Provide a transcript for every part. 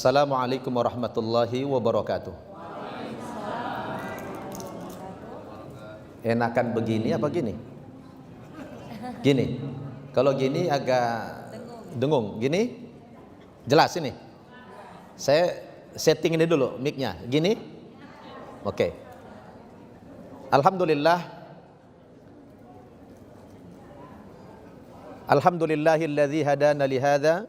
Assalamualaikum warahmatullahi wabarakatuh. Enakan begini apa gini? Gini. Kalau gini agak dengung. Gini? Jelas ini. Saya setting ini dulu mic-nya. Gini? Oke. Alhamdulillahilladzi hadana li hadza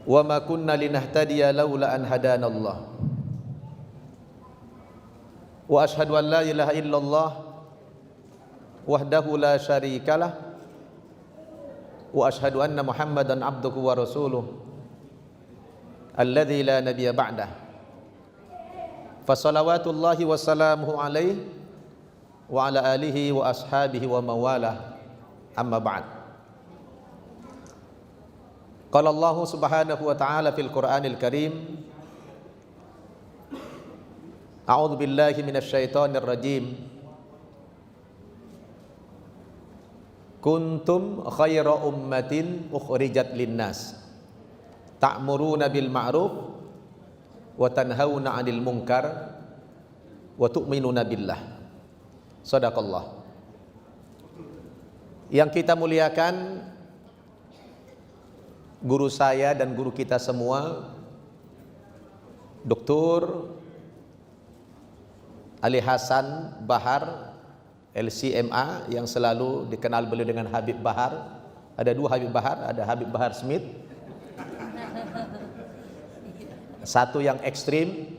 wa ma kunna linahtadiya laula an hadanallah. Wa ashhadu an la ilaha illallah wahdahu la syarikalah wa ashhadu anna Muhammadan abduhu wa rasuluh alladzi la nabiyya ba'dah. Fa salawatullahi wa salamuhu alaihi wa ala alihi wa ashabihi wa mawalah. Amma ba'd. Qala Allah subhanahu wa ta'ala fil Qur'anil Karim, A'udzu billahi minasy syaithanir rajim. Kuntum khaira ummatin ukhrijat linnas ta'muruna bil ma'ruf wa tanhauna 'anil munkar wa tu'minuna billah. Shadaqallah. Yang kita muliakan, guru saya dan guru kita semua, Dr. Ali Hasan Bahar LCMA, yang selalu dikenal beliau dengan Habib Bahar. Ada dua Habib Bahar, ada Habib Bahar Smith, satu yang ekstrim,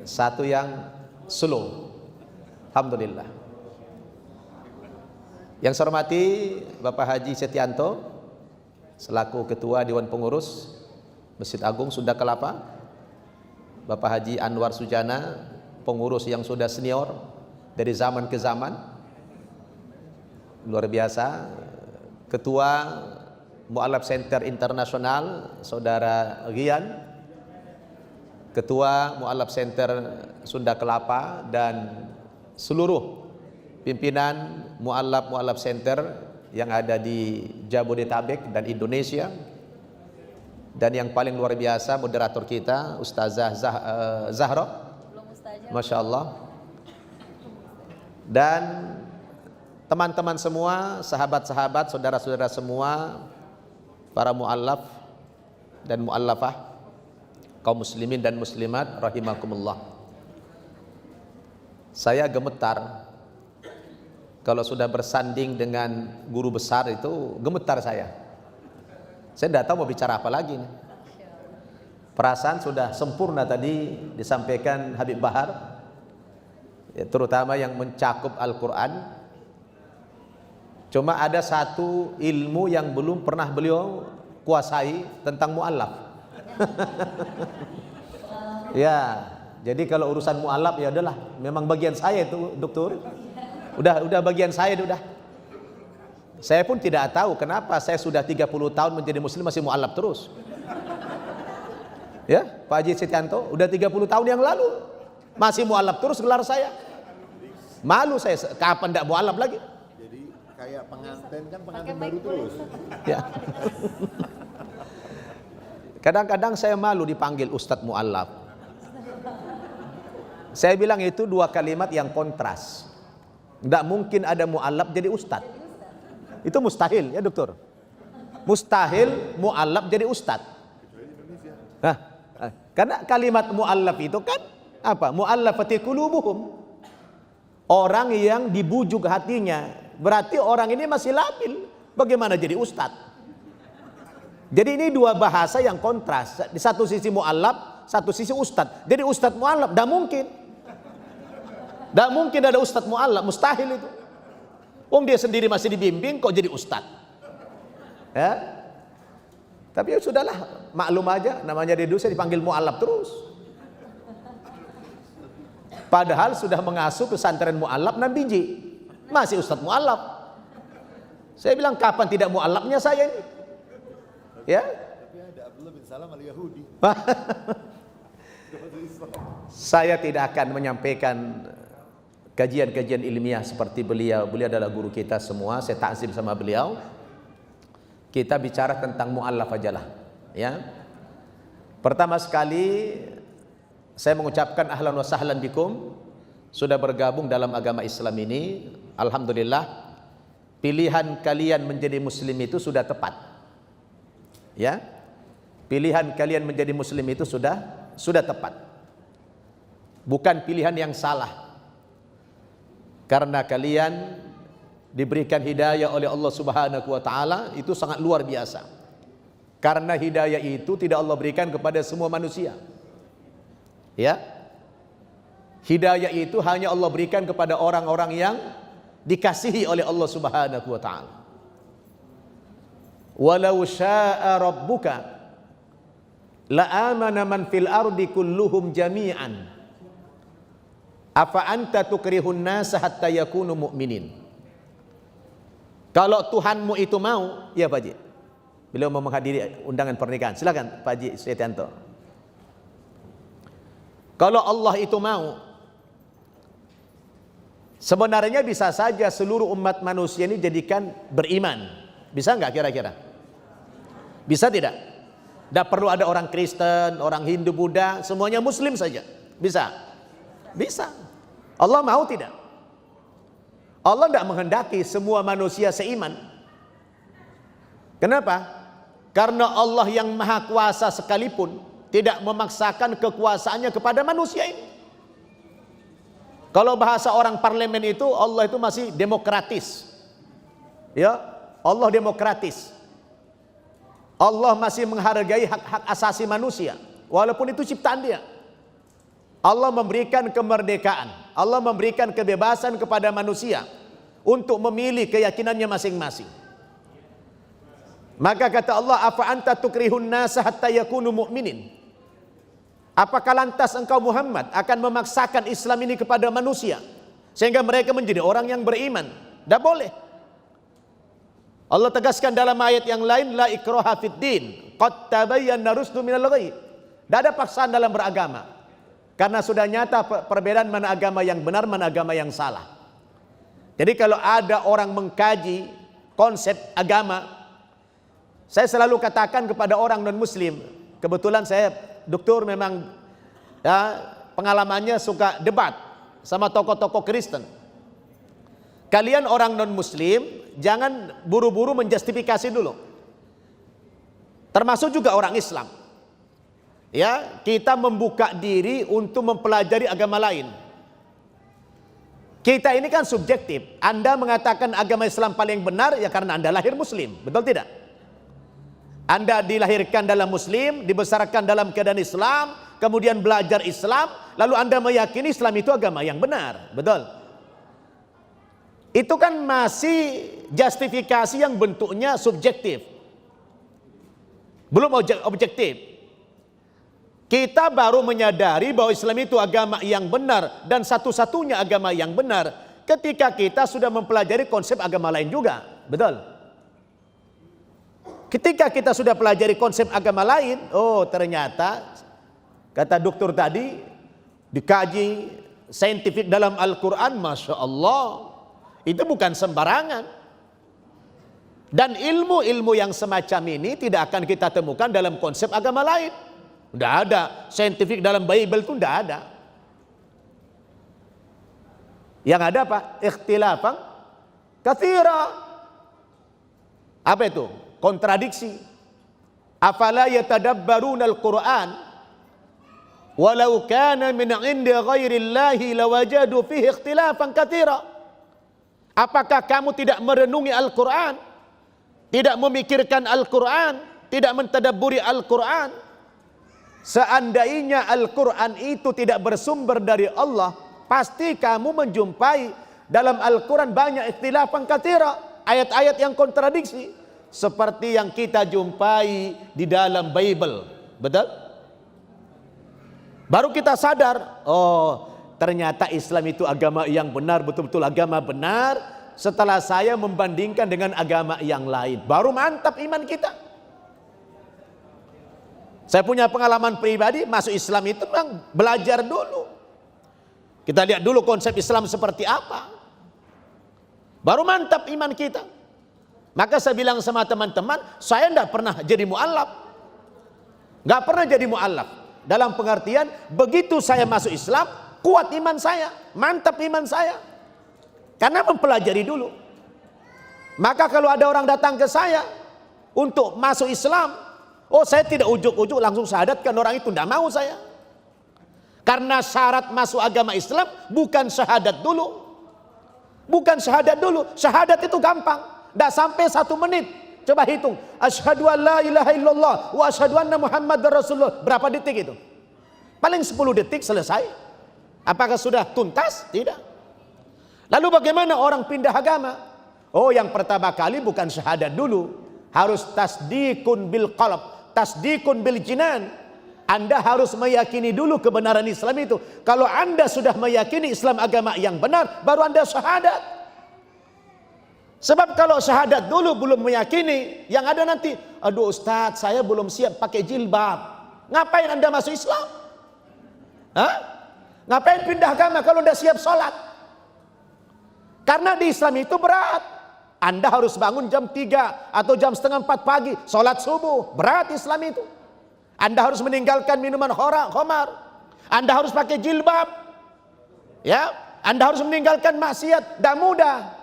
satu yang slow. Alhamdulillah. Yang saya hormati Bapak Haji Setianto selaku Ketua Dewan Pengurus Masjid Agung Sunda Kelapa, Bapak Haji Anwar Sujana, pengurus yang sudah senior dari zaman ke zaman, luar biasa. Ketua Mu'allaf Center Internasional Saudara Rian, Ketua Mu'allaf Center Sunda Kelapa, dan seluruh pimpinan Mu'allaf Center yang ada di Jabodetabek dan Indonesia. Dan yang paling luar biasa moderator kita Ustazah Zahra, Masya Allah. Dan teman-teman semua, sahabat-sahabat, saudara-saudara semua, para mu'allaf dan mu'allafah, kaum muslimin dan muslimat rahimakumullah. Saya gemetar kalau sudah bersanding dengan guru besar, itu gemetar saya. Saya tidak tahu mau bicara apa lagi nih. Perasaan sudah sempurna tadi disampaikan Habib Bahar, ya, terutama yang mencakup Al-Quran. Cuma ada satu ilmu yang belum pernah beliau kuasai, tentang mu'allaf. Ya, jadi kalau urusan mu'allaf ya udahlah, memang bagian saya itu, Dokter. Udah bagian saya udah. Saya pun tidak tahu kenapa saya sudah 30 tahun menjadi muslim masih mu'allaf terus. Ya, Pak Haji Setianto udah 30 tahun yang lalu masih mu'allaf terus gelar saya. Malu saya, kapan enggak mu'allaf lagi? Jadi kayak pengantin kan, pengantin baru terus. Ya. Kadang-kadang saya malu dipanggil Ustadz Mu'allaf. Saya bilang itu dua kalimat yang kontras. Tidak mungkin ada mu'allaf jadi ustad. Itu mustahil ya Dokter. Mustahil mu'allaf jadi ustad. Nah, karena kalimat mu'allaf itu kan apa? Mu'allafati qulubuhum. Orang yang dibujuk hatinya. Berarti orang ini masih labil. Bagaimana jadi ustad? Jadi ini dua bahasa yang kontras. Di satu sisi mu'allaf, satu sisi ustad. Jadi ustad mu'allaf, tidak mungkin. Tidak mungkin ada ustadz mu'allaf, mustahil itu. Dia sendiri masih dibimbing, kok jadi ustadz? Ya. Tapi ya sudahlah, maklum aja, namanya dari dulu saya dipanggil mu'allaf terus. Padahal sudah mengasuh pesantren mu'allaf 6 biji, masih ustadz mu'allaf. Saya bilang kapan tidak mu'allafnya saya ini? Ya. Tapi ada Abdullah bin Salam al-Yahudi. Saya tidak akan menyampaikan kajian-kajian ilmiah seperti beliau. Beliau adalah guru kita semua, saya takzim sama beliau. kita bicara tentang mu'allaf aja lah, ya. Pertama sekali saya mengucapkan ahlan wa sahlan bikum, sudah bergabung dalam agama Islam ini. Alhamdulillah, pilihan kalian menjadi muslim itu sudah tepat. Ya. Pilihan kalian menjadi muslim itu sudah tepat. Bukan pilihan yang salah. Karena kalian diberikan hidayah oleh Allah Subhanahu wa taala, itu sangat luar biasa. Karena hidayah itu tidak Allah berikan kepada semua manusia. Ya. Hidayah itu hanya Allah berikan kepada orang-orang yang dikasihi oleh Allah Subhanahu wa taala. Walau syaa rabbuka la amana man fil ardi kulluhum jami'an. Afa anta tukrihun nasa hatta yakunu mu'minin. Kalau Tuhanmu itu mau, ya Pak Haji. Beliau mau menghadiri undangan pernikahan. Silakan Pak Haji Setianto. Kalau Allah itu mau, sebenarnya bisa saja seluruh umat manusia ini jadikan beriman. Bisa nggak kira-kira? Bisa tidak? Tidak perlu ada orang Kristen, orang Hindu, Buddha, semuanya Muslim saja. Bisa? Bisa. Allah mau tidak? Allah tidak menghendaki semua manusia seiman. Kenapa? Karena Allah yang maha kuasa sekalipun tidak memaksakan kekuasaannya kepada manusia ini. Kalau bahasa orang parlemen itu, Allah itu masih demokratis. Ya, Allah demokratis. Allah masih menghargai hak-hak asasi manusia, walaupun itu ciptaan Dia. Allah memberikan kemerdekaan, Allah memberikan kebebasan kepada manusia untuk memilih keyakinannya masing-masing. Maka kata Allah, afa anta tukrihun nasa hatta yakunu mu'minin. Apakah lantas engkau Muhammad akan memaksakan Islam ini kepada manusia sehingga mereka menjadi orang yang beriman? Tidak boleh. Allah tegaskan dalam ayat yang lain, la ikraha fid din, qad tabayyana rusdu minal ghayy. Tidak ada paksaan dalam beragama. Karena sudah nyata perbedaan mana agama yang benar, mana agama yang salah. Jadi kalau ada orang mengkaji konsep agama, saya selalu katakan kepada orang non-muslim, kebetulan saya doktor memang ya, pengalamannya suka debat sama tokoh-tokoh Kristen. Kalian orang non-muslim jangan buru-buru menjustifikasi dulu. Termasuk juga orang Islam. Ya, kita membuka diri untuk mempelajari agama lain. Kita ini kan subjektif. Anda mengatakan agama Islam paling benar ya karena Anda lahir muslim, betul tidak? Anda dilahirkan dalam muslim, dibesarkan dalam keadaan Islam, kemudian belajar Islam, lalu Anda meyakini Islam itu agama yang benar, betul? Itu kan masih justifikasi yang bentuknya subjektif, belum objektif. Kita baru menyadari bahwa Islam itu agama yang benar dan satu-satunya agama yang benar ketika kita sudah mempelajari konsep agama lain juga, betul? Ketika kita sudah pelajari konsep agama lain, oh ternyata kata dokter tadi dikaji saintifik dalam Al-Quran, Masya Allah, itu bukan sembarangan. Dan ilmu-ilmu yang semacam ini tidak akan kita temukan dalam konsep agama lain. Tidak ada saintifik dalam Bible itu, tidak ada. Yang ada apa? Ikhtilafan katsira. Apa itu? Kontradiksi. Afala yatadabbaruna al-Quran walau kana min 'indi ghairillahi lawajadu fihi ikhtilafan katsira. Apakah kamu tidak merenungi Al-Quran, tidak memikirkan Al-Quran, tidak mentadabburi Al-Quran? Seandainya Al-Quran itu tidak bersumber dari Allah, pasti kamu menjumpai dalam Al-Quran banyak ikhtilafan katsira, ayat-ayat yang kontradiksi seperti yang kita jumpai di dalam Bible. Betul? Baru kita sadar, oh ternyata Islam itu agama yang benar, betul-betul agama benar setelah saya membandingkan dengan agama yang lain. Baru mantap iman kita. Saya punya pengalaman pribadi, masuk Islam itu memang belajar dulu. Kita lihat dulu konsep Islam seperti apa. Baru mantap iman kita. Maka saya bilang sama teman-teman, saya tidak pernah jadi mu'allaf. Nggak pernah jadi mu'allaf. Dalam pengertian, begitu saya masuk Islam, kuat iman saya, mantap iman saya. Karena mempelajari dulu. Maka kalau ada orang datang ke saya untuk masuk Islam, oh saya tidak ujuk-ujuk langsung syahadatkan orang itu, tidak mau saya. Karena syarat masuk agama Islam bukan syahadat dulu. Bukan syahadat dulu. Syahadat itu gampang. Tidak sampai 1 menit. Coba hitung. Asyhadu an la ilaha illallah wa asyhadu anna Muhammadar Rasulullah. Berapa detik itu? Paling 10 detik selesai. Apakah sudah tuntas? Tidak. Lalu bagaimana orang pindah agama? Oh, yang pertama kali bukan syahadat dulu. Harus tasdikun bil qalb, tasdikun bil jinan. Anda harus meyakini dulu kebenaran Islam itu. Kalau Anda sudah meyakini Islam agama yang benar, baru Anda syahadat. Sebab kalau syahadat dulu belum meyakini, yang ada nanti, aduh Ustadz, saya belum siap pakai jilbab. Ngapain Anda masuk Islam? Hah? Ngapain pindah agama kalau Anda siap sholat? Karena di Islam itu berat. Anda harus bangun jam 3 atau jam setengah 4 pagi, sholat subuh. Berat Islam itu. Anda harus meninggalkan minuman khamar. Anda harus pakai jilbab. Ya, Anda harus meninggalkan maksiat. Tidak mudah.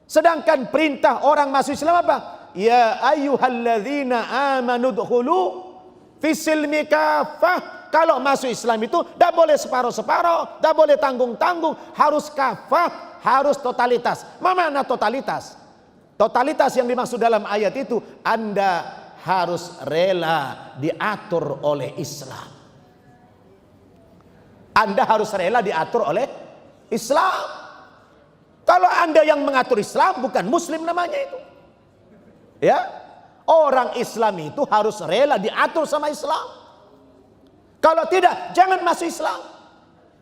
Sedangkan perintah orang masuk Islam apa? Ya ayyuhalladzina amanu dkhulu fisilmi kafah. Kalau masuk Islam itu tidak boleh separuh-separuh, tidak boleh tanggung-tanggung, harus kafah, harus totalitas. Mana totalitas? Totalitas yang dimaksud dalam ayat itu, Anda harus rela diatur oleh Islam. Anda harus rela diatur oleh Islam. Kalau Anda yang mengatur Islam, bukan Muslim namanya itu. Ya, orang Islam itu harus rela diatur sama Islam. Kalau tidak, jangan masuk Islam.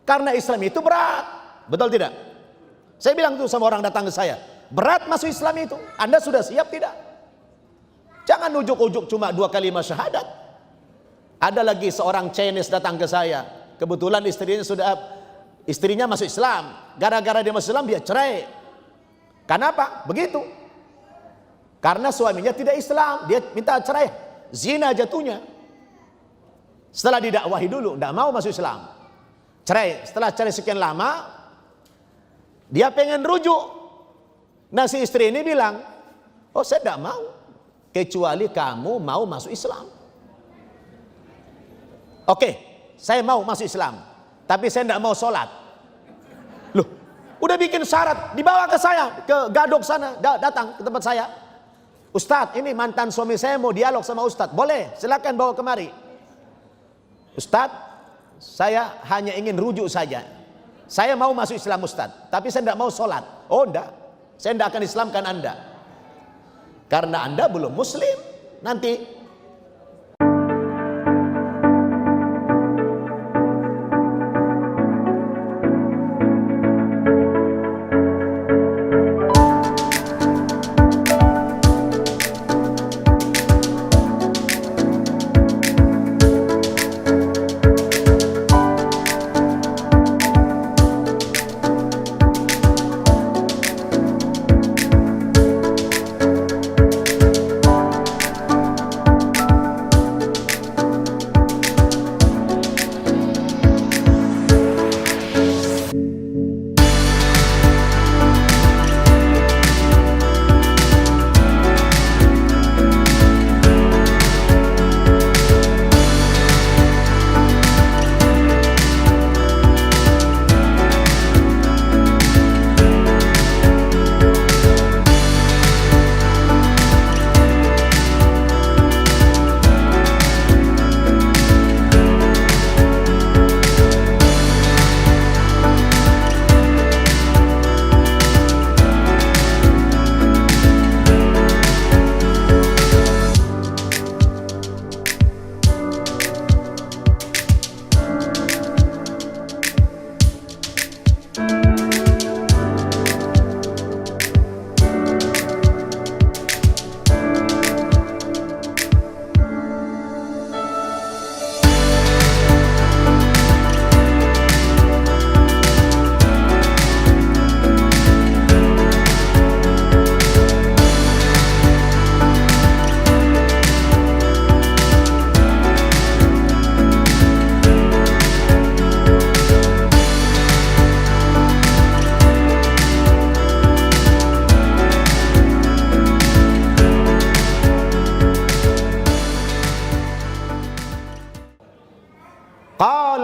Karena Islam itu berat. Betul tidak? Saya bilang itu sama orang datang ke saya. Berat masuk Islam itu. Anda sudah siap tidak? Jangan ujuk-ujuk cuma 2 kalimat syahadat. Ada lagi seorang Chinese datang ke saya. Kebetulan istrinya masuk Islam. Gara-gara dia masuk Islam dia cerai. Kenapa? Begitu. Karena suaminya tidak Islam. Dia minta cerai. Zina jatuhnya. Setelah didakwahi dulu, tidak mau masuk Islam. Cerai. Setelah cerai sekian lama, dia pengen rujuk. Nah si istri ini bilang, oh saya tidak mau. Kecuali kamu mau masuk Islam. Oke, saya mau masuk Islam. Tapi saya tidak mau sholat. Loh, udah bikin syarat. Dibawa ke saya, ke Gadok sana. Datang ke tempat saya. Ustadz, ini mantan suami saya mau dialog sama Ustadz. Boleh, silakan bawa kemari. Ustadz, saya hanya ingin rujuk saja. Saya mau masuk Islam Ustadz. Tapi saya tidak mau sholat. Oh enggak, saya tidak akan Islamkan Anda. Karena Anda belum Muslim. Nanti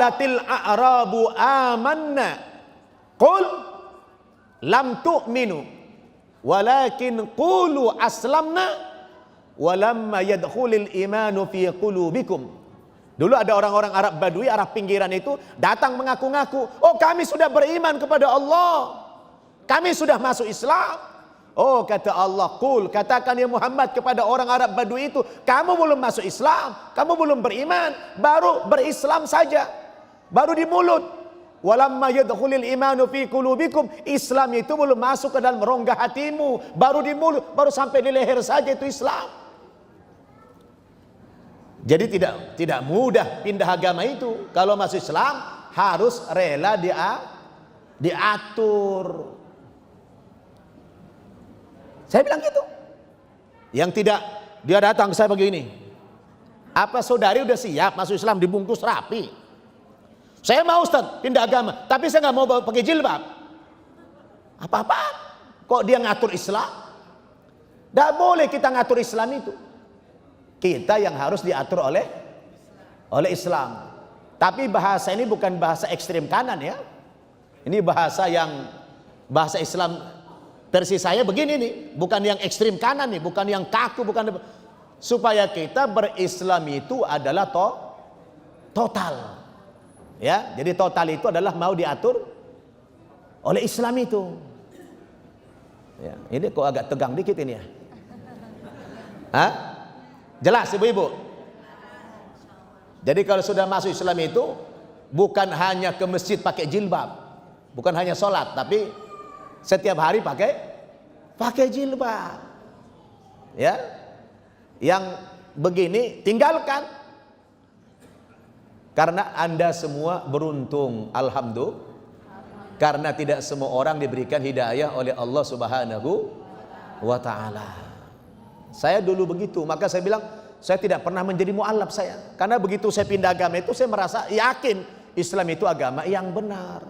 Qalatil a'rabu amanna. Qul lam tu'minu walakin qulu aslamna walamma yadkhulil imanu fi qulubikum. Dulu ada orang-orang Arab Badui, Arab pinggiran itu datang mengaku-ngaku, oh kami sudah beriman kepada Allah, kami sudah masuk Islam. Oh kata Allah, qul, katakan ya Muhammad kepada orang Arab Badui itu, kamu belum masuk Islam, kamu belum beriman, baru berislam saja, baru di mulut. Walamma yadkhulil imanu fi qulubikum, Islam itu belum masuk ke dalam rongga hatimu, baru di mulut, baru sampai di leher saja itu Islam. Jadi tidak mudah pindah agama itu. Kalau masuk Islam harus rela diatur. Saya bilang gitu. Yang tidak, dia datang ke saya begini. Apa saudari udah siap masuk Islam dibungkus rapi? Saya mau Ustaz pindah agama, tapi saya nggak mau pakai jilbab. Apa-apaan? Kok dia ngatur Islam? Tidak boleh kita ngatur Islam itu. Kita yang harus diatur oleh Islam. Tapi bahasa ini bukan bahasa ekstrem kanan ya. Ini bahasa Islam versi saya begini nih, bukan yang ekstrem kanan nih, bukan yang kaku, bukan, supaya kita berislam itu adalah total. Ya, jadi total itu adalah mau diatur oleh Islam itu. Ya, ini kok agak tegang dikit ini ya. Hah? Jelas ibu-ibu? Jadi kalau sudah masuk Islam itu bukan hanya ke masjid pakai jilbab, bukan hanya sholat, tapi setiap hari pakai jilbab. Ya, yang begini tinggalkan, karena Anda semua beruntung, alhamdulillah, karena tidak semua orang diberikan hidayah oleh Allah Subhanahu wa Ta'ala. Saya dulu begitu, maka saya bilang saya tidak pernah menjadi mu'alaf saya, karena begitu saya pindah agama itu saya merasa yakin Islam itu agama yang benar.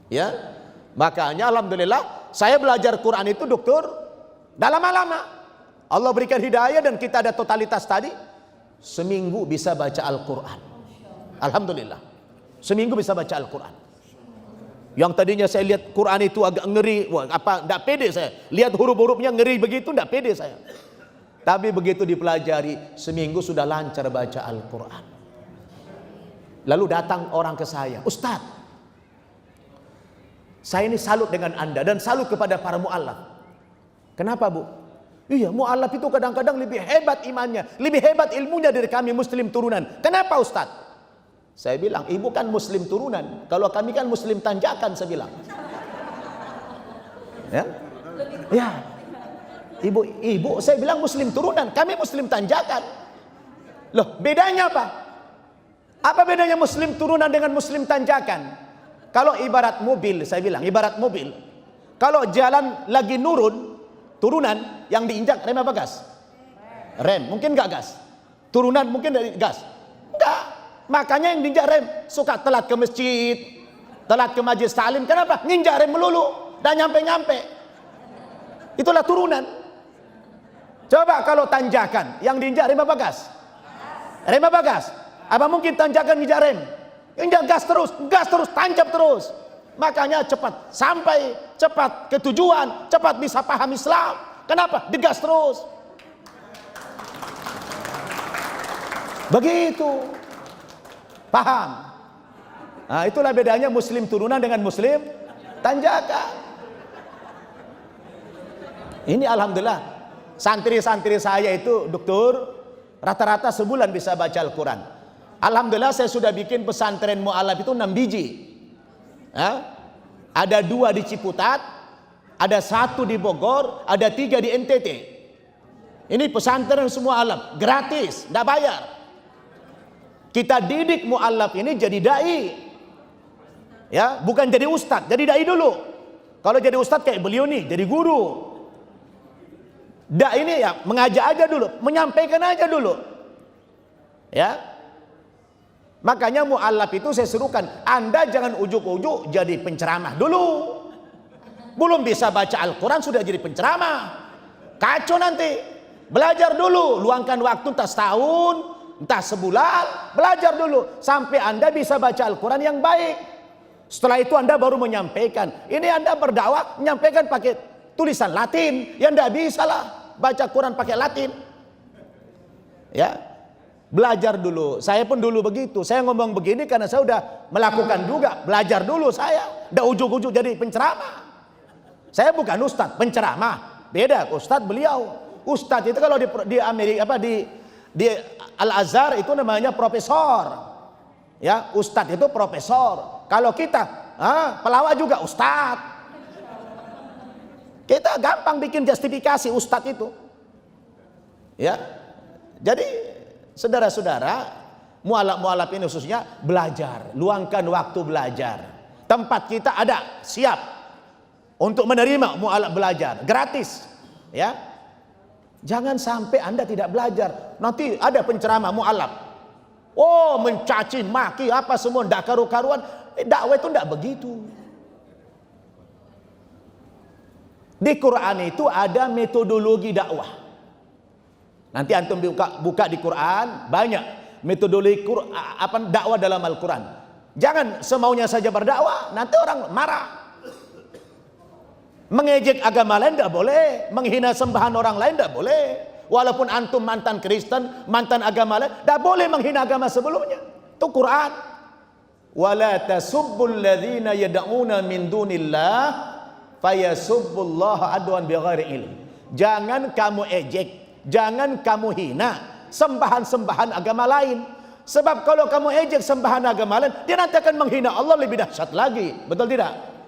Ya, makanya alhamdulillah saya belajar Quran itu dokter dalam lama. Allah berikan hidayah dan kita ada totalitas tadi, seminggu bisa baca Al-Quran. Alhamdulillah, seminggu bisa baca Al-Quran. Yang tadinya saya lihat Quran itu agak ngeri, tidak pede saya lihat huruf-hurufnya ngeri begitu, tidak pede saya. Tapi begitu dipelajari, seminggu sudah lancar baca Al-Quran. Lalu datang orang ke saya, Ustaz, saya ini salut dengan Anda dan salut kepada para mu'alaf. Kenapa Bu? Iya, mu'alaf itu kadang-kadang lebih hebat imannya, lebih hebat ilmunya dari kami muslim turunan. Kenapa Ustaz? Saya bilang, ibu kan muslim turunan, kalau kami kan muslim tanjakan, saya bilang. Ya, ya. Ibu, saya bilang muslim turunan, kami muslim tanjakan. Loh, bedanya apa? Apa bedanya muslim turunan dengan muslim tanjakan? Kalau ibarat mobil, saya bilang, ibarat mobil. Kalau jalan lagi turunan, yang diinjak rem apa gas? Rem, mungkin nggak gas. Turunan mungkin dari gas? Enggak. Makanya yang diinjak rem suka telat ke masjid, telat ke majelis taklim. Kenapa? Nginjak rem melulu, dan nyampe-nyampe. Itulah turunan. Coba kalau tanjakan, yang diinjak rem apa gas? Rem apa gas? Apa mungkin tanjakan nginjak rem? Injak gas terus, tancap terus. Makanya cepat sampai, cepat ke tujuan, cepat bisa paham Islam. Kenapa? Digas terus. Begitu. Paham? Nah, itulah bedanya muslim turunan dengan muslim tanjakan. Ini alhamdulillah. Santri-santri saya itu dokter rata-rata sebulan bisa baca Al-Quran. Alhamdulillah saya sudah bikin pesantren mu'alaf itu 6 biji. Ada 2 di Ciputat, ada 1 di Bogor, ada 3 di NTT. Ini pesantren semua alaf, gratis, tidak bayar. Kita didik mu'alaf ini jadi dai. Ya, bukan jadi ustadz, jadi dai dulu. Kalau jadi ustadz kayak beliau nih, jadi guru. Ini ya mengajak aja dulu, menyampaikan aja dulu. Ya. Makanya mu'alaf itu saya serukan, Anda jangan ujuk-ujuk jadi penceramah dulu. Belum bisa baca Al-Quran sudah jadi penceramah. Kacau nanti. Belajar dulu, luangkan waktu entah setahun, entah sebulan, belajar dulu sampai Anda bisa baca Al-Quran yang baik. Setelah itu Anda baru menyampaikan. Ini Anda berdakwah menyampaikan pakai tulisan Latin, yang tidak bisa lah baca Quran pakai Latin. Ya, belajar dulu. Saya pun dulu begitu. Saya ngomong begini karena saya udah melakukan juga. Belajar dulu saya. Udah ujuk-ujuk jadi penceramah. Saya bukan ustadz, penceramah. Beda, ustadz beliau. Ustadz itu kalau di Amerika di Al-Azhar itu namanya profesor. Ya, ustadz itu profesor. Kalau kita pelawak juga ustadz. Kita gampang bikin justifikasi ustadz itu. Ya. Jadi saudara-saudara, mualaf-mualaf ini khususnya belajar, luangkan waktu belajar. Tempat kita ada, siap untuk menerima mualaf belajar, gratis. Ya. Jangan sampai Anda tidak belajar. Nanti ada penceramah mualaf. Oh, mencaci maki apa semua, ndak karu-karuan. Dakwah itu ndak begitu. Di Quran itu ada metodologi dakwah. Nanti antum buka di Quran, banyak metodologi dakwah dalam Al-Quran. Jangan semaunya saja berdakwah, nanti orang marah. Mengejek agama lain tidak boleh, menghina sembahan orang lain tidak boleh. Walaupun antum mantan Kristen, mantan agama lain, tidak boleh menghina agama sebelumnya. Itu Quran. Wala tasubbul ladzina yad'una min dunillah fayasubbullaha adwan bighairi ilm. Jangan kamu ejek, jangan kamu hina sembahan-sembahan agama lain. Sebab kalau kamu ejek sembahan agama lain, dia nanti akan menghina Allah lebih dahsyat lagi. Betul tidak?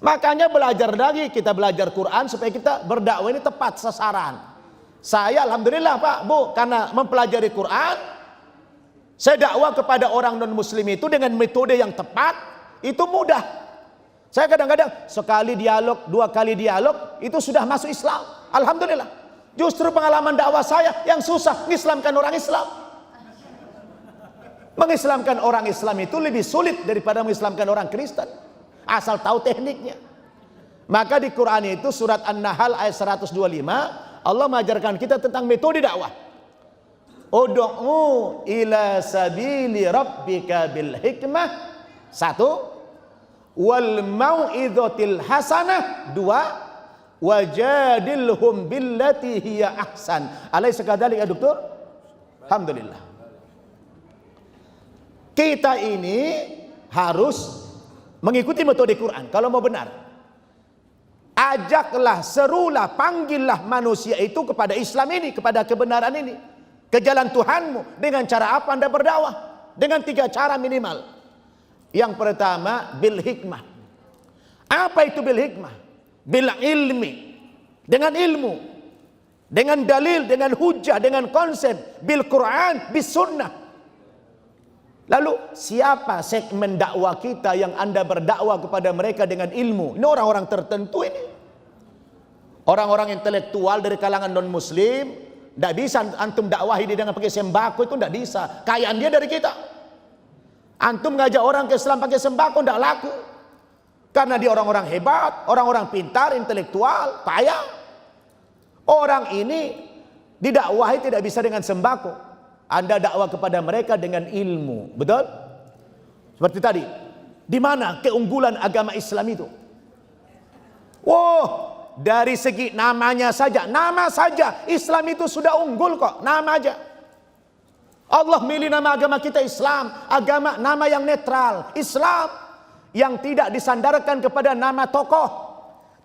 Makanya belajar lagi, kita belajar Quran supaya kita berdakwah ini tepat sasaran. Saya alhamdulillah Pak, Bu, karena mempelajari Quran, saya dakwah kepada orang non muslim itu dengan metode yang tepat, itu mudah. Saya kadang-kadang sekali dialog, 2 kali dialog, itu sudah masuk Islam. Alhamdulillah. Justru pengalaman dakwah saya yang susah mengislamkan orang Islam. Mengislamkan orang Islam itu lebih sulit daripada mengislamkan orang Kristen. Asal tahu tekniknya. Maka di Quran itu surat An-Nahl ayat 125, Allah mengajarkan kita tentang metode dakwah. Ud'u ila sabili rabbika bil hikmah, 1, wal mau'izatil hasanah, 2, wajadilhum billati hiya ahsan. Alaysa kadzalik ya dokter? Alhamdulillah. Kita ini harus mengikuti metode Quran kalau mau benar. Ajaklah, serulah, panggillah manusia itu kepada Islam ini, kepada kebenaran ini, ke jalan Tuhanmu. Dengan cara apa Anda berdakwah? Dengan 3 cara minimal. Yang pertama, bil hikmah. Apa itu bil hikmah? Bil ilmi, dengan ilmu, dengan dalil, dengan hujah, dengan konsep, bil Quran, bis sunnah. Lalu siapa segmen dakwah kita yang Anda berdakwah kepada mereka dengan ilmu? Ini orang-orang tertentu ini. Orang-orang intelektual dari kalangan non muslim. Tidak bisa antum dakwahi dia dengan pakai sembako, itu tidak bisa. Kayaan dia dari kita. Antum ngajak orang ke Islam pakai sembako tidak laku. Karena dia orang-orang hebat, orang-orang pintar, intelektual, kaya. Orang ini didakwahi tidak bisa dengan sembako. Anda dakwah kepada mereka dengan ilmu. Betul? Seperti tadi. Di mana keunggulan agama Islam itu? Wow, dari segi namanya saja. Nama saja Islam itu sudah unggul kok. Nama aja. Allah milih nama agama kita Islam. Agama, nama yang netral. Islam yang tidak disandarkan kepada nama tokoh.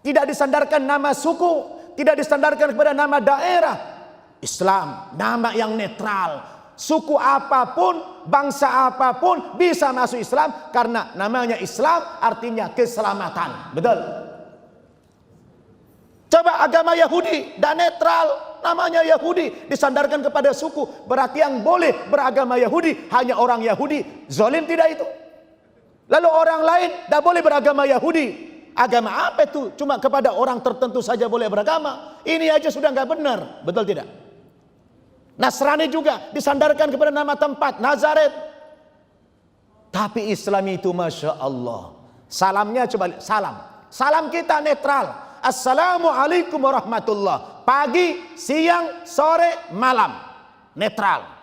Tidak disandarkan nama suku. Tidak disandarkan kepada nama daerah. Islam, nama yang netral. Suku apapun, bangsa apapun bisa masuk Islam karena namanya Islam artinya keselamatan. Betul? Coba agama Yahudi dan netral, namanya Yahudi, disandarkan kepada suku. Berarti yang boleh beragama Yahudi hanya orang Yahudi. Zalim tidak itu? Lalu orang lain tidak boleh beragama Yahudi. Agama apa itu? Cuma kepada orang tertentu saja boleh beragama. Ini aja sudah nggak benar. Betul tidak? Nasrani juga disandarkan kepada nama tempat, Nazaret. Tapi Islam itu Masya Allah. Salamnya coba, salam. Salam kita netral. Assalamualaikum warahmatullah. Pagi, siang, sore, malam. netral.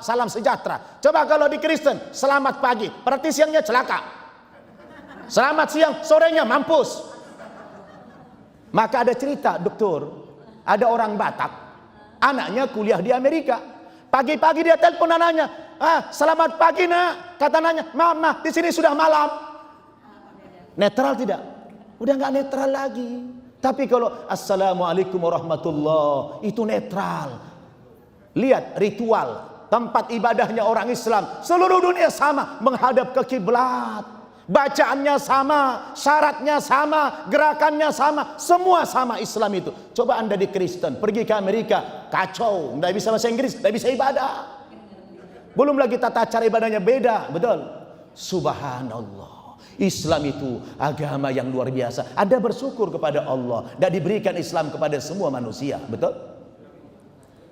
Salam sejahtera. Coba kalau di Kristen, selamat pagi, berarti siangnya celaka. Selamat siang, sorenya mampus. Maka ada cerita, dokter, ada orang Batak, anaknya kuliah di Amerika. Pagi-pagi dia telepon anaknya, selamat pagi nak. Kata anaknya, mama di sini sudah malam. Netral tidak? Udah nggak netral lagi. Tapi kalau assalamualaikum warahmatullah, itu netral. Lihat ritual tempat ibadahnya orang Islam, seluruh dunia sama, menghadap ke kiblat. Bacaannya sama, syaratnya sama, gerakannya sama, semua sama Islam itu. Coba Anda di Kristen, pergi ke Amerika, kacau, nggak bisa bahasa Inggris, nggak bisa ibadah. Belum lagi tata cara ibadahnya beda, betul? Subhanallah, Islam itu agama yang luar biasa. Anda bersyukur kepada Allah, dan diberikan Islam kepada semua manusia, betul?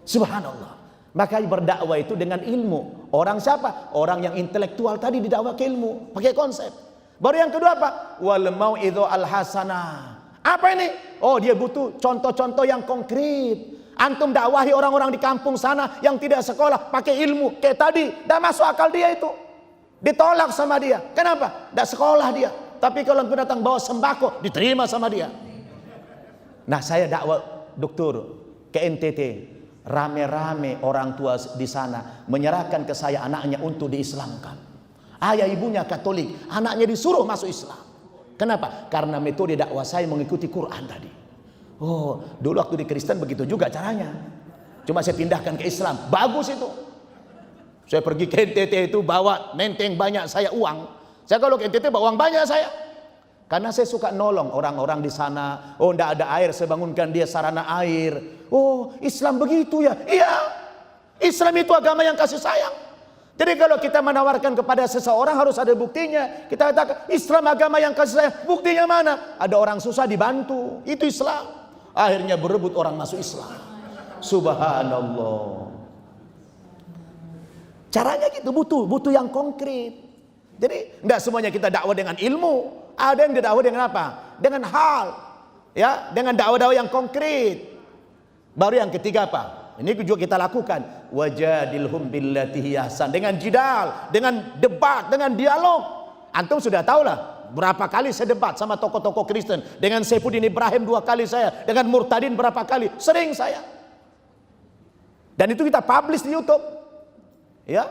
Subhanallah. Maka berdakwah itu dengan ilmu. Orang siapa? Orang yang intelektual tadi didakwah ke ilmu, pakai konsep. Baru yang kedua apa? Wal mau'idhu al hasanah. Apa ini? Oh, dia butuh contoh-contoh yang konkret. Antum dakwahi orang-orang di kampung sana yang tidak sekolah, pakai ilmu kayak tadi, dah masuk akal dia itu. Ditolak sama dia. Kenapa? Dah sekolah dia. Tapi kalau antum datang bawa sembako, diterima sama dia. Nah, saya dakwah dokter ke NTT. Rame-rame orang tua di sana menyerahkan ke saya anaknya untuk diislamkan. Ayah ibunya Katolik, anaknya disuruh masuk Islam. Kenapa? Karena metode dakwah saya mengikuti Quran tadi. Oh, dulu waktu di Kristen begitu juga caranya. Cuma saya pindahkan ke Islam. Bagus itu. Saya pergi ke NTT itu bawa menteng banyak saya uang. Saya kalau ke NTT bawa uang banyak saya. Karena saya suka nolong orang-orang di sana. Oh, enggak ada air, saya bangunkan dia sarana air. Oh, Islam begitu ya? Iya. Islam itu agama yang kasih sayang. Jadi kalau kita menawarkan kepada seseorang harus ada buktinya. Kita katakan Islam agama yang kasih sayang. Buktinya mana? Ada orang susah dibantu. Itu Islam. Akhirnya berebut orang masuk Islam. Subhanallah. Caranya gitu, butuh yang konkret. Jadi enggak semuanya kita dakwah dengan ilmu. Ada yang didakwah dengan apa? Dengan hal, ya, dengan dakwah-dakwah yang konkret. Baru yang ketiga apa? Ini juga kita lakukan. Wajadilhum billati hiya ahsan. Dengan jidal, dengan debat, dengan dialog. Antum sudah tahu lah berapa kali saya debat sama tokoh-tokoh Kristen. Dengan Saifuddin Ibrahim 2 kali saya, dengan Murtadin berapa kali? Sering saya. Dan itu kita publish di YouTube. Ya.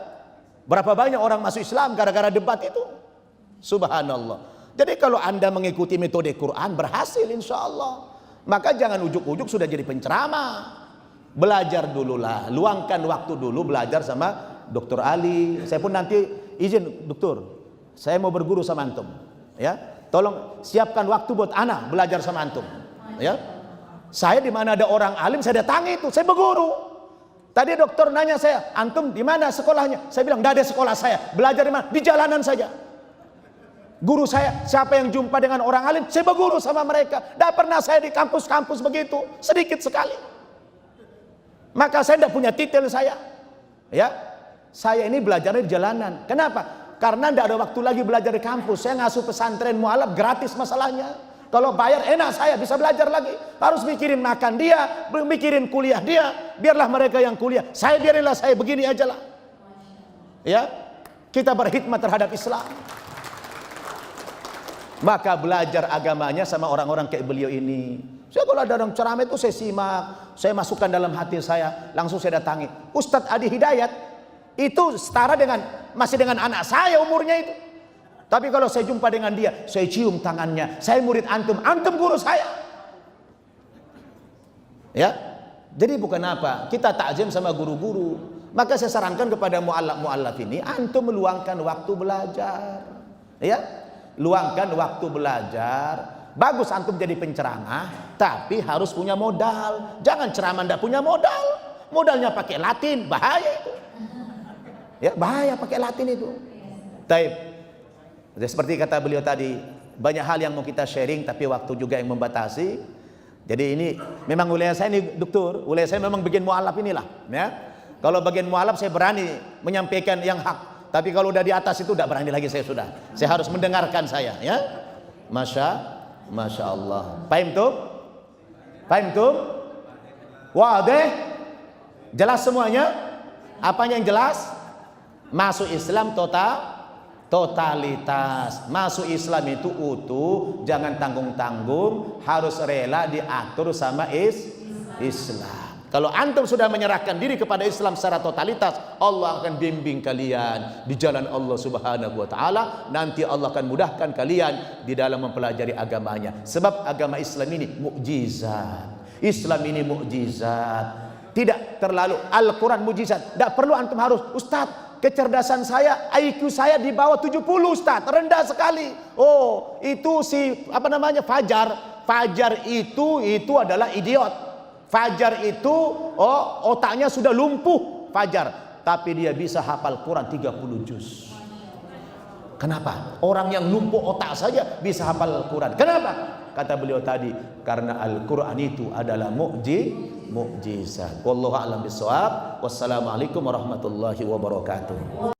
Berapa banyak orang masuk Islam gara-gara debat itu? Subhanallah. Jadi kalau Anda mengikuti metode Quran berhasil insya Allah. Maka jangan ujuk-ujuk sudah jadi penceramah. Belajar dululah, luangkan waktu dulu belajar sama Dr. Ali. Saya pun nanti izin dokter, saya mau berguru sama antum. Ya, tolong siapkan waktu buat anak belajar sama antum. Ya, saya di mana ada orang alim saya datangi itu, saya berguru. Tadi dokter nanya saya, antum di mana sekolahnya? Saya bilang tidak ada sekolah saya. Belajar di mana? Di jalanan saja. Guru saya, siapa yang jumpa dengan orang alim, saya berguru sama mereka. Tidak pernah saya di kampus-kampus begitu, sedikit sekali. Maka saya tidak punya titel saya. Ya, saya ini belajarnya di jalanan. Kenapa? Karena tidak ada waktu lagi belajar di kampus. Saya ngasuh pesantren mualaf gratis masalahnya. Kalau bayar enak saya bisa belajar lagi. Harus mikirin makan dia, mikirin kuliah dia. Biarlah mereka yang kuliah. Saya biarinlah saya begini aja lah. Ya, kita berkhidmat terhadap Islam. Maka belajar agamanya sama orang-orang kayak beliau ini. Saya kalau ada orang ceramah itu saya simak, saya masukkan dalam hati saya, langsung saya datangi. Ustadz Adi Hidayat itu setara dengan masih dengan anak saya umurnya itu. Tapi kalau saya jumpa dengan dia, saya cium tangannya. Saya murid antum, antum guru saya. Ya, jadi bukan apa, kita takzim sama guru-guru. Maka saya sarankan kepada mu'allaf ini, antum meluangkan waktu belajar. Ya. Luangkan waktu belajar. Bagus antum jadi penceramah, tapi harus punya modal. Jangan ceramah ndak punya modal. Modalnya pakai Latin, bahaya itu. Ya, bahaya pakai Latin itu. Taib. Seperti kata beliau tadi, banyak hal yang mau kita sharing tapi waktu juga yang membatasi. Jadi ini memang wilayah saya ini dokter, wilayah saya memang bagian mualaf inilah, ya. Kalau bagian mualaf saya berani menyampaikan yang hak. Tapi kalau udah di atas itu udah berani lagi saya sudah. Saya harus mendengarkan saya, ya. Masya Allah. Paham tuh? Paham tuh? Wadih? Jelas semuanya? Apanya yang jelas? Masuk Islam totalitas. Masuk Islam itu utuh, jangan tanggung-tanggung, harus rela diatur sama Islam. Kalau antum sudah menyerahkan diri kepada Islam secara totalitas, Allah akan bimbing kalian di jalan Allah Subhanahu wa taala. Nanti Allah akan mudahkan kalian di dalam mempelajari agamanya. Sebab agama Islam ini mukjizat. Islam ini mukjizat. Tidak terlalu Al-Quran mukjizat. Tidak perlu antum harus, Ustaz, kecerdasan saya, IQ saya di bawah 70 Ustaz, rendah sekali. Oh, itu Fajar. Fajar itu adalah idiot. Fajar itu otaknya sudah lumpuh Fajar, tapi dia bisa hafal Quran 30 juz. Kenapa? Orang yang lumpuh otak saja bisa hafal Quran. Kenapa? Kata beliau tadi, karena Al-Quran itu adalah mukjizat. Wallahu a'lam bishawab. Wassalamualaikum warahmatullahi wabarakatuh.